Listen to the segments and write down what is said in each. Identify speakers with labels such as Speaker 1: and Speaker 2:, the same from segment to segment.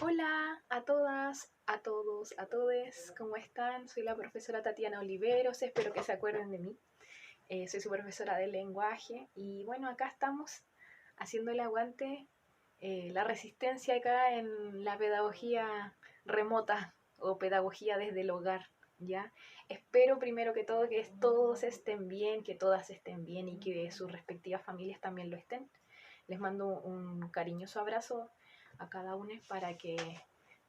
Speaker 1: Hola a todas, a todos, a todes, ¿cómo están? Soy la profesora Tatiana Oliveros, espero que se acuerden de mí. Soy su profesora de lenguaje y bueno, acá estamos haciendo el aguante, la resistencia acá en la pedagogía remota o pedagogía desde el hogar, ¿ya? Espero primero que todo que todos estén bien, que todas estén bien y que sus respectivas familias también lo estén. Les mando un cariñoso abrazo a cada uno para que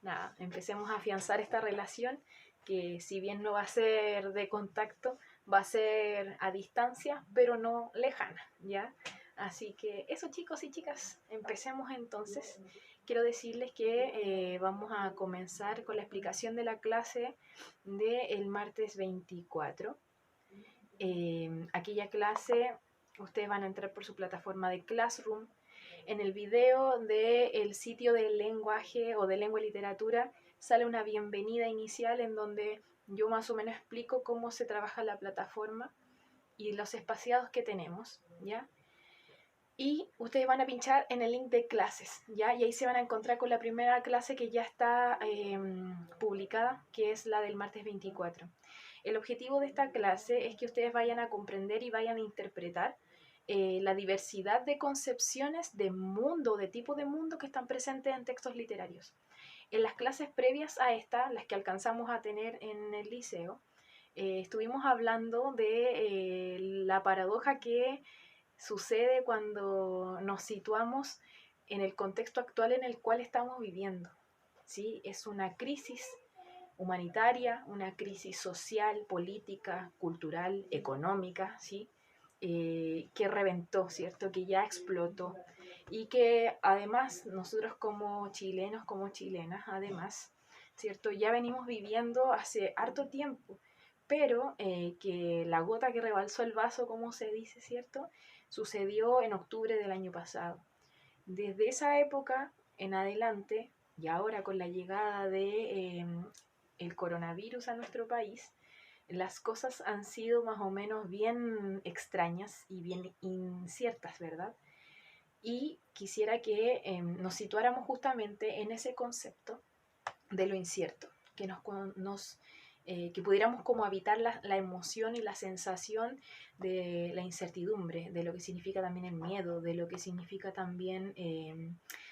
Speaker 1: nada, empecemos a afianzar esta relación que si bien no va a ser de contacto, va a ser a distancia, pero no lejana, ¿ya? Así que eso chicos y chicas, empecemos entonces. Quiero decirles que vamos a comenzar con la explicación de la clase del martes 24. Aquella clase, ustedes van a entrar por su plataforma de Classroom. En el video del sitio de lenguaje o de lengua y literatura sale una bienvenida inicial en donde yo más o menos explico cómo se trabaja la plataforma y los espaciados que tenemos, ¿ya? Y ustedes van a pinchar en el link de clases, ¿ya? Y ahí se van a encontrar con la primera clase que ya está publicada, que es la del martes 24. El objetivo de esta clase es que ustedes vayan a comprender y vayan a interpretar la diversidad de concepciones de mundo, de tipo de mundo que están presentes en textos literarios. En las clases previas a esta, las que alcanzamos a tener en el liceo, estuvimos hablando de la paradoja que sucede cuando nos situamos en el contexto actual en el cual estamos viviendo. ¿Sí? Es una crisis humanitaria, una crisis social, política, cultural, económica, ¿sí? Que reventó, ¿cierto? Que ya explotó y que además nosotros como chilenos, como chilenas, además, ¿cierto? Ya venimos viviendo hace harto tiempo, pero que la gota que rebalsó el vaso, como se dice, ¿cierto? Sucedió en octubre del año pasado. Desde esa época en adelante, y ahora con la llegada de el coronavirus a nuestro país, las cosas han sido más o menos bien extrañas y bien inciertas, ¿verdad? Y quisiera que nos situáramos justamente en ese concepto de lo incierto, que que pudiéramos como habitar la emoción y la sensación de la incertidumbre, de lo que significa también el miedo, de lo que significa también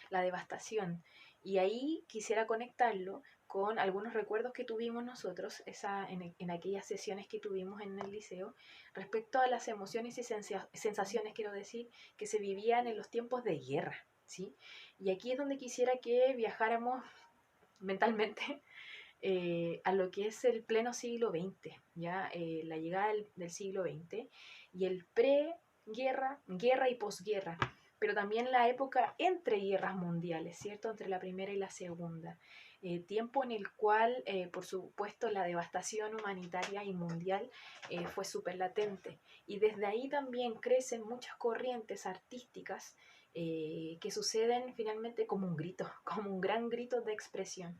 Speaker 1: la devastación. Y ahí quisiera conectarlo con algunos recuerdos que tuvimos nosotros en aquellas sesiones que tuvimos en el liceo respecto a las emociones y sensaciones, quiero decir, que se vivían en los tiempos de guerra, ¿sí? Y aquí es donde quisiera que viajáramos mentalmente a lo que es el pleno siglo XX, ¿ya? La llegada del siglo XX y el pre-guerra, guerra y posguerra, pero también la época entre guerras mundiales, ¿cierto? Entre la primera y la segunda. Tiempo en el cual, por supuesto, la devastación humanitaria y mundial fue súper latente. Y desde ahí también crecen muchas corrientes artísticas que suceden finalmente como un grito, como un gran grito de expresión.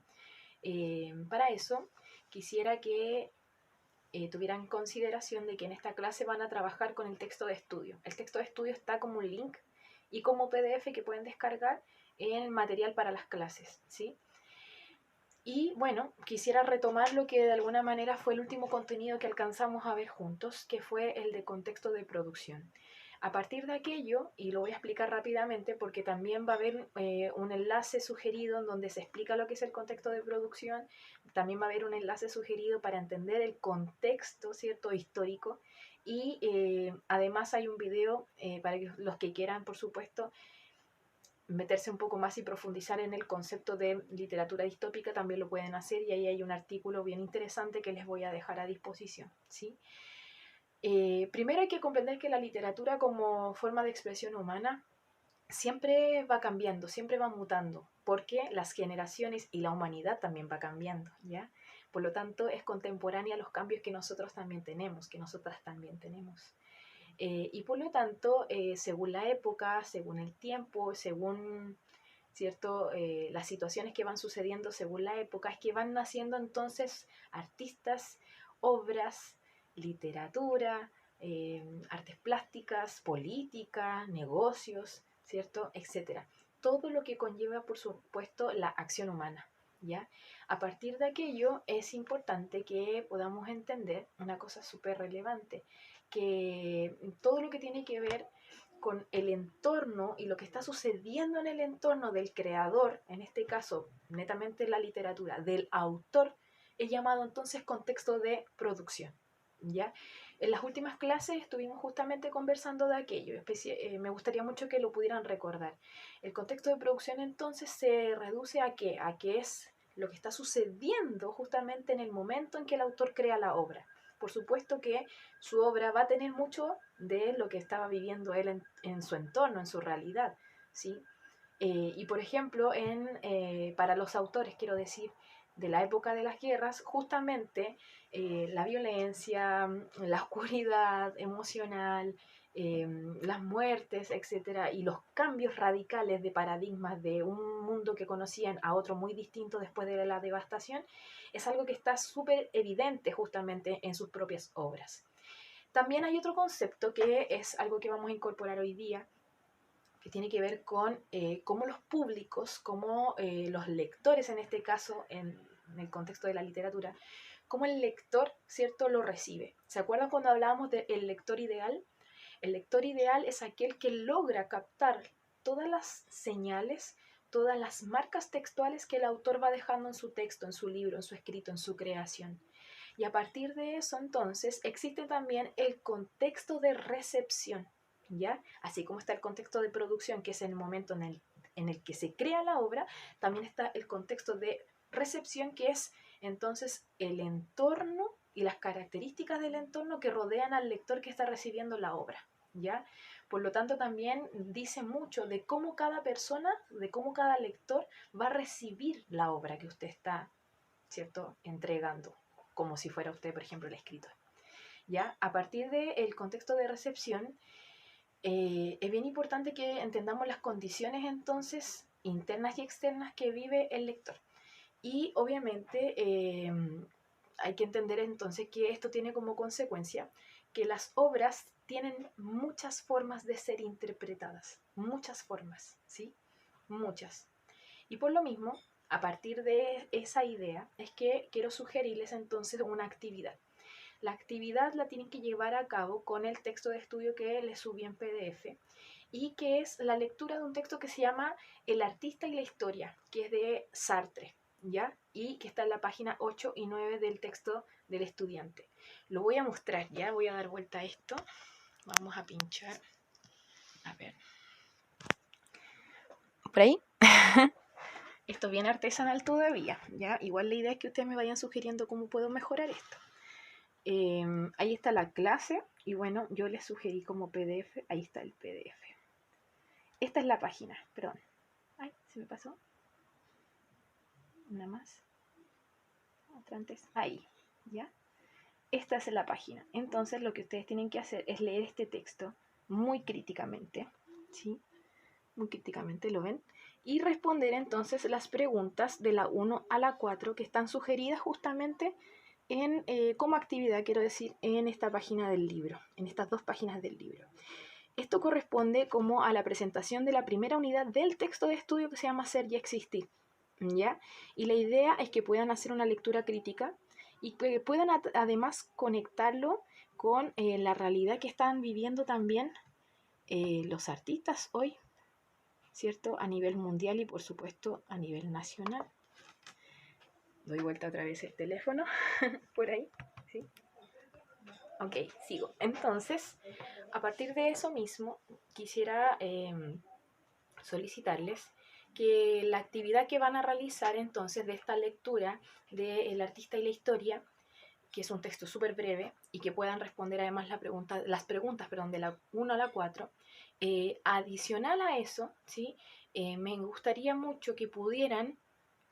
Speaker 1: Para eso, quisiera que tuvieran consideración de que en esta clase van a trabajar con el texto de estudio. El texto de estudio está como un link y como PDF que pueden descargar en material para las clases, ¿sí? Y bueno, quisiera retomar lo que de alguna manera fue el último contenido que alcanzamos a ver juntos, que fue el de contexto de producción. A partir de aquello, y lo voy a explicar rápidamente porque también va a haber un enlace sugerido en donde se explica lo que es el contexto de producción, también va a haber un enlace sugerido para entender el contexto, ¿cierto?, histórico, y además hay un video para que los que quieran, por supuesto, meterse un poco más y profundizar en el concepto de literatura distópica, también lo pueden hacer y ahí hay un artículo bien interesante que les voy a dejar a disposición, ¿sí? Primero hay que comprender que la literatura como forma de expresión humana siempre va cambiando, siempre va mutando, porque las generaciones y la humanidad también va cambiando, ¿ya? Por lo tanto, es contemporánea a los cambios que nosotros también tenemos, que nosotras también tenemos. Y por lo tanto, según la época, según el tiempo, según ¿cierto? Las situaciones que van sucediendo según la época, es que van naciendo entonces artistas, obras, literatura, artes plásticas, política, negocios, ¿cierto? Etcétera. todo lo que conlleva, por supuesto, la acción humana, ¿ya? A partir de aquello es importante que podamos entender una cosa súper relevante, que todo lo que tiene que ver con el entorno y lo que está sucediendo en el entorno del creador, en este caso netamente la literatura, del autor, es llamado entonces contexto de producción, ¿ya? En las últimas clases estuvimos justamente conversando de aquello, me gustaría mucho que lo pudieran recordar. El contexto de producción entonces se reduce ¿a qué? A que es lo que está sucediendo justamente en el momento en que el autor crea la obra. Por supuesto que su obra va a tener mucho de lo que estaba viviendo él en su entorno, en su realidad, ¿sí? Y por ejemplo, para los autores, quiero decir, de la época de las guerras, justamente la violencia, la oscuridad emocional, las muertes, etcétera, y los cambios radicales de paradigmas de un mundo que conocían a otro muy distinto después de la devastación, es algo que está súper evidente justamente en sus propias obras. También hay otro concepto que es algo que vamos a incorporar hoy día, que tiene que ver con cómo los públicos, cómo los lectores en este caso, en el contexto de la literatura, cómo el lector, ¿cierto?, lo recibe. ¿Se acuerdan cuando hablábamos del lector ideal? El lector ideal es aquel que logra captar todas las señales, todas las marcas textuales que el autor va dejando en su texto, en su libro, en su escrito, en su creación. Y a partir de eso, entonces, existe también el contexto de recepción, ¿ya? Así como está el contexto de producción, que es el momento en el que se crea la obra, también está el contexto de recepción, que es entonces el entorno y las características del entorno que rodean al lector que está recibiendo la obra, ¿ya? Por lo tanto, también dice mucho de cómo cada persona, de cómo cada lector va a recibir la obra que usted está, ¿cierto?, entregando, como si fuera usted, por ejemplo, el escritor. ¿Ya? A partir del contexto de recepción, es bien importante que entendamos las condiciones entonces internas y externas que vive el lector. Y obviamente hay que entender entonces que esto tiene como consecuencia que las obras tienen muchas formas de ser interpretadas, muchas formas, ¿sí? Muchas. Y por lo mismo, a partir de esa idea, es que quiero sugerirles entonces una actividad. La actividad la tienen que llevar a cabo con el texto de estudio que les subí en PDF y que es la lectura de un texto que se llama El artista y la historia, que es de Sartre, ¿ya? Y que está en la página 8 y 9 del texto del estudiante. Lo voy a mostrar, ¿ya? Voy a dar vuelta a esto. Vamos a pinchar. A ver. ¿Por ahí? Esto es bien artesanal todavía, ¿ya? Igual la idea es que ustedes me vayan sugiriendo cómo puedo mejorar esto. Ahí está la clase y bueno, yo les sugerí como PDF, ahí está el PDF. Esta es la página, perdón. Ay, se me pasó. Una más. Otra antes. Ahí, ¿ya? Esta es la página. Entonces lo que ustedes tienen que hacer es leer este texto muy críticamente, ¿sí? Muy críticamente, ¿lo ven? Y responder entonces las preguntas de la 1 a la 4 que están sugeridas justamente como actividad, quiero decir, en esta página del libro, en estas dos páginas del libro. Esto corresponde como a la presentación de la primera unidad del texto de estudio que se llama Ser y Existir, ¿ya? Y la idea es que puedan hacer una lectura crítica y que puedan además conectarlo con la realidad que están viviendo también los artistas hoy, ¿cierto? A nivel mundial y por supuesto a nivel nacional. Doy vuelta otra vez el teléfono, por ahí, ¿sí? Ok, sigo. Entonces, a partir de eso mismo, quisiera solicitarles que la actividad que van a realizar entonces de esta lectura de El artista y la historia, que es un texto súper breve y que puedan responder además las preguntas de la 1 a la 4, adicional a eso, ¿sí? Me gustaría mucho que pudieran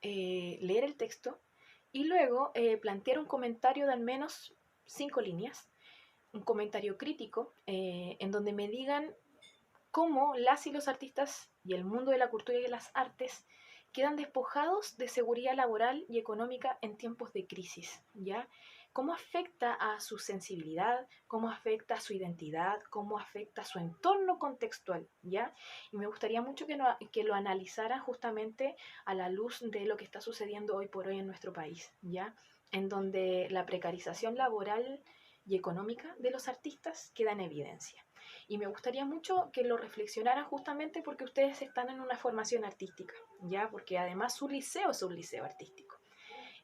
Speaker 1: leer el texto y luego plantear un comentario de al menos 5 líneas, un comentario crítico en donde me digan cómo las y los artistas y el mundo de la cultura y de las artes quedan despojados de seguridad laboral y económica en tiempos de crisis, ¿ya? cómo afecta a su sensibilidad, cómo afecta a su identidad, cómo afecta a su entorno contextual, ¿ya? Y me gustaría mucho que lo analizaran justamente a la luz de lo que está sucediendo hoy por hoy en nuestro país, ¿ya? En donde la precarización laboral y económica de los artistas queda en evidencia. Y me gustaría mucho que lo reflexionaran justamente porque ustedes están en una formación artística, ¿ya? Porque además su liceo es un liceo artístico.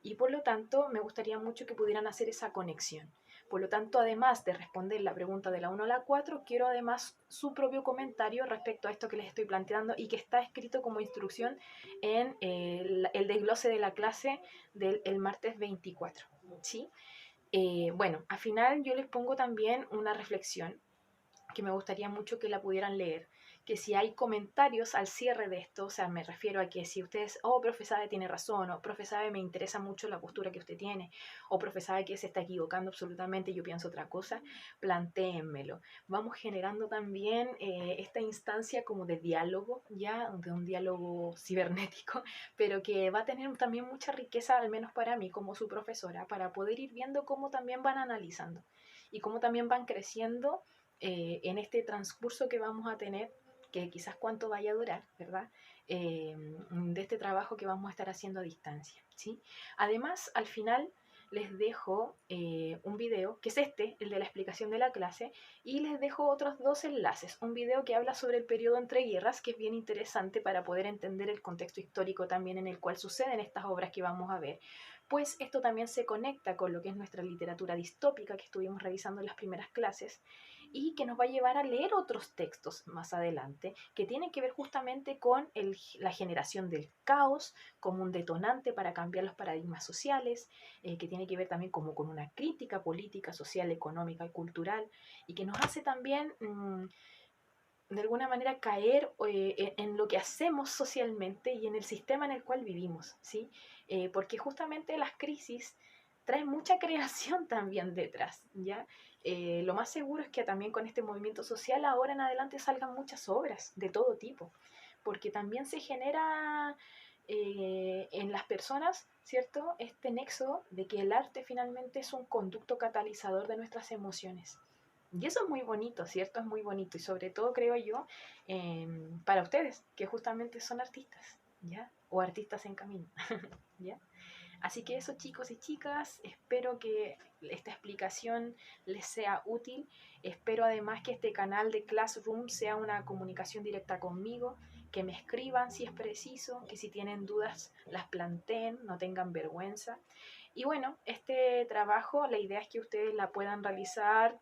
Speaker 1: Y por lo tanto, me gustaría mucho que pudieran hacer esa conexión. Por lo tanto, además de responder la pregunta de la 1 a la 4, quiero además su propio comentario respecto a esto que les estoy planteando y que está escrito como instrucción en el desglose de la clase del el martes 24. ¿Sí? Bueno, al final yo les pongo también una reflexión que me gustaría mucho que la pudieran leer, que si hay comentarios al cierre de esto, o sea, me refiero a que si ustedes, oh, profe Sabe tiene razón, o profe Sabe me interesa mucho la postura que usted tiene, o profe Sabe que se está equivocando absolutamente, yo pienso otra cosa, plantéenmelo. Vamos generando también esta instancia como de diálogo, ya, de un diálogo cibernético, pero que va a tener también mucha riqueza, al menos para mí como su profesora, para poder ir viendo cómo también van analizando y cómo también van creciendo en este transcurso que vamos a tener, que quizás cuánto vaya a durar, ¿verdad? De este trabajo que vamos a estar haciendo a distancia, ¿sí? Además, al final les dejo un video, que es este, el de la explicación de la clase, y les dejo otros dos enlaces. Un video que habla sobre el periodo entre guerras, que es bien interesante para poder entender el contexto histórico también en el cual suceden estas obras que vamos a ver. Pues esto también se conecta con lo que es nuestra literatura distópica que estuvimos revisando en las primeras clases y que nos va a llevar a leer otros textos más adelante que tienen que ver justamente con la generación del caos como un detonante para cambiar los paradigmas sociales, que tiene que ver también como con una crítica política, social, económica y cultural, y que nos hace también de alguna manera caer en lo que hacemos socialmente y en el sistema en el cual vivimos, ¿sí? Porque justamente las crisis traen mucha creación también detrás, ¿ya? Lo más seguro es que también con este movimiento social ahora en adelante salgan muchas obras de todo tipo, porque también se genera en las personas, ¿cierto? Este nexo de que el arte finalmente es un conducto catalizador de nuestras emociones. Y eso es muy bonito, ¿cierto? Es muy bonito. Y sobre todo, creo yo, para ustedes, que justamente son artistas, ¿ya? O artistas en camino, ¿ya? Así que eso, chicos y chicas, espero que esta explicación les sea útil. Espero además que este canal de Classroom sea una comunicación directa conmigo, que me escriban si es preciso, que si tienen dudas las planteen, no tengan vergüenza. Y bueno, este trabajo, la idea es que ustedes la puedan realizar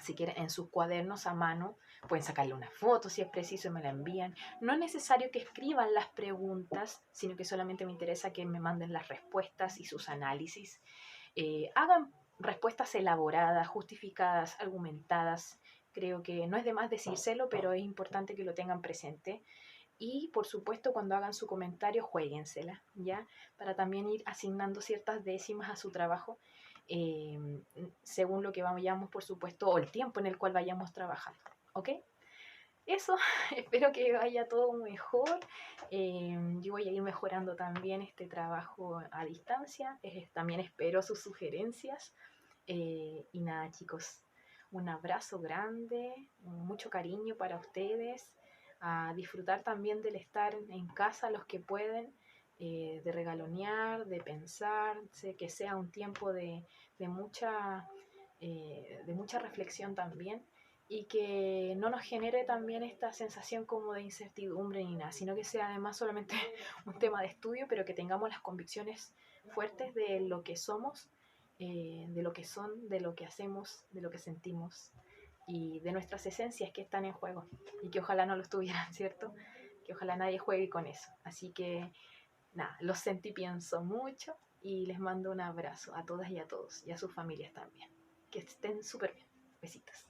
Speaker 1: si quieren, en sus cuadernos a mano, pueden sacarle una foto si es preciso y me la envían. No es necesario que escriban las preguntas, sino que solamente me interesa que me manden las respuestas y sus análisis. Hagan respuestas elaboradas, justificadas, argumentadas. Creo que no es de más decírselo, pero es importante que lo tengan presente. Y por supuesto, cuando hagan su comentario, jueguensela, ¿ya? Para también ir asignando ciertas décimas a su trabajo, eh, según lo que vayamos, por supuesto, o el tiempo en el cual vayamos trabajando, ¿ok? Eso, espero que vaya todo mejor. Yo voy a ir mejorando también este trabajo a distancia. También espero sus sugerencias. Y nada, chicos, un abrazo grande, mucho cariño para ustedes, a disfrutar también del estar en casa los que pueden, de regalonear, de pensar, que sea un tiempo de de mucha reflexión también y que no nos genere también esta sensación como de incertidumbre ni nada, sino que sea además solamente un tema de estudio, pero que tengamos las convicciones fuertes de lo que somos, de lo que son, de lo que hacemos, de lo que sentimos y de nuestras esencias que están en juego y que ojalá no lo estuvieran, ¿cierto? Que ojalá nadie juegue con eso. Así que nada, los sentí, pienso mucho y les mando un abrazo a todas y a todos y a sus familias también. Que estén súper bien. Besitos.